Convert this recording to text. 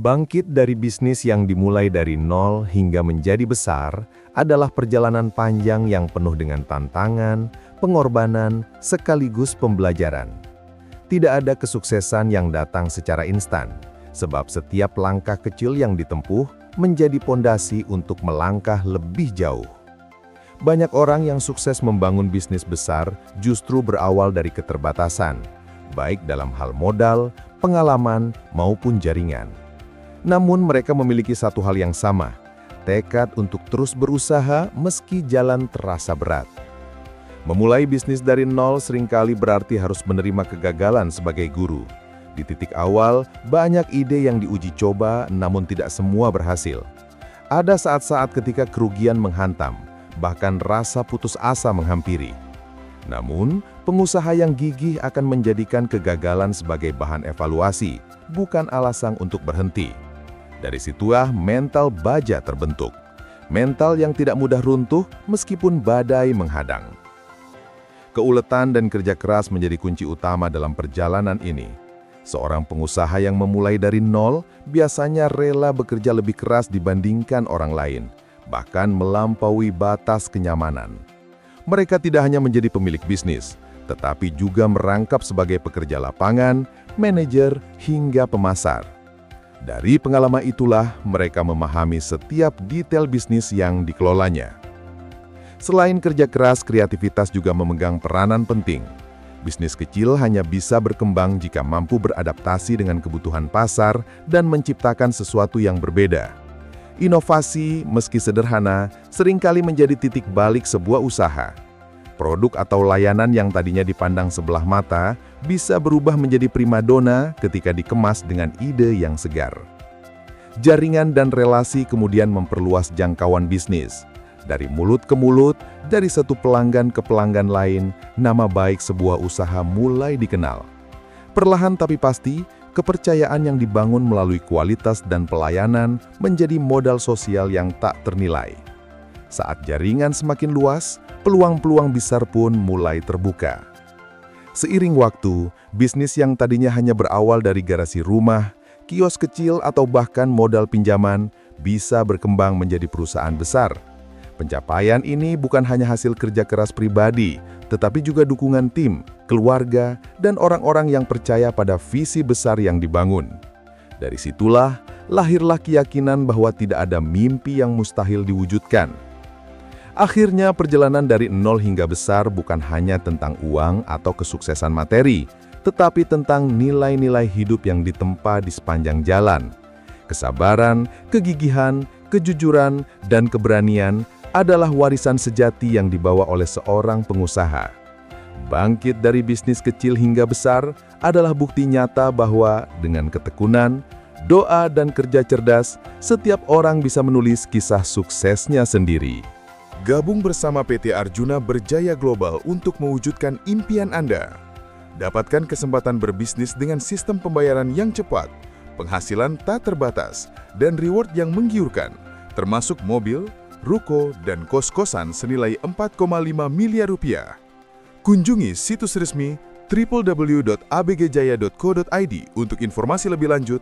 Bangkit dari bisnis yang dimulai dari nol hingga menjadi besar adalah perjalanan panjang yang penuh dengan tantangan, pengorbanan, sekaligus pembelajaran. Tidak ada kesuksesan yang datang secara instan, sebab setiap langkah kecil yang ditempuh menjadi pondasi untuk melangkah lebih jauh. Banyak orang yang sukses membangun bisnis besar justru berawal dari keterbatasan, baik dalam hal modal, pengalaman, maupun jaringan. Namun mereka memiliki satu hal yang sama, tekad untuk terus berusaha meski jalan terasa berat. Memulai bisnis dari nol seringkali berarti harus menerima kegagalan sebagai guru. Di titik awal, banyak ide yang diuji coba namun tidak semua berhasil. Ada saat-saat ketika kerugian menghantam, bahkan rasa putus asa menghampiri. Namun, pengusaha yang gigih akan menjadikan kegagalan sebagai bahan evaluasi, bukan alasan untuk berhenti. Dari situlah mental baja terbentuk. Mental yang tidak mudah runtuh meskipun badai menghadang. Keuletan dan kerja keras menjadi kunci utama dalam perjalanan ini. Seorang pengusaha yang memulai dari nol biasanya rela bekerja lebih keras dibandingkan orang lain, bahkan melampaui batas kenyamanan. Mereka tidak hanya menjadi pemilik bisnis, tetapi juga merangkap sebagai pekerja lapangan, manajer, hingga pemasar. Dari pengalaman itulah mereka memahami setiap detail bisnis yang dikelolanya. Selain kerja keras, kreativitas juga memegang peranan penting. Bisnis kecil hanya bisa berkembang jika mampu beradaptasi dengan kebutuhan pasar dan menciptakan sesuatu yang berbeda. Inovasi, meski sederhana, seringkali menjadi titik balik sebuah usaha. Produk atau layanan yang tadinya dipandang sebelah mata bisa berubah menjadi primadona ketika dikemas dengan ide yang segar. Jaringan dan relasi kemudian memperluas jangkauan bisnis. Dari mulut ke mulut, dari satu pelanggan ke pelanggan lain, nama baik sebuah usaha mulai dikenal. Perlahan tapi pasti, kepercayaan yang dibangun melalui kualitas dan pelayanan menjadi modal sosial yang tak ternilai. Saat jaringan semakin luas, peluang-peluang besar pun mulai terbuka. Seiring waktu, bisnis yang tadinya hanya berawal dari garasi rumah, kios kecil atau bahkan modal pinjaman bisa berkembang menjadi perusahaan besar. Pencapaian ini bukan hanya hasil kerja keras pribadi, tetapi juga dukungan tim, keluarga, dan orang-orang yang percaya pada visi besar yang dibangun. Dari situlah, lahirlah keyakinan bahwa tidak ada mimpi yang mustahil diwujudkan. Akhirnya, perjalanan dari nol hingga besar bukan hanya tentang uang atau kesuksesan materi, tetapi tentang nilai-nilai hidup yang ditempa di sepanjang jalan. Kesabaran, kegigihan, kejujuran, dan keberanian adalah warisan sejati yang dibawa oleh seorang pengusaha. Bangkit dari bisnis kecil hingga besar adalah bukti nyata bahwa dengan ketekunan, doa, dan kerja cerdas, setiap orang bisa menulis kisah suksesnya sendiri. Gabung bersama PT Arjuna Berjaya Global untuk mewujudkan impian Anda. Dapatkan kesempatan berbisnis dengan sistem pembayaran yang cepat, penghasilan tak terbatas, dan reward yang menggiurkan, termasuk mobil, ruko, dan kos-kosan senilai 4,5 miliar rupiah. Kunjungi situs resmi www.abgjaya.co.id untuk informasi lebih lanjut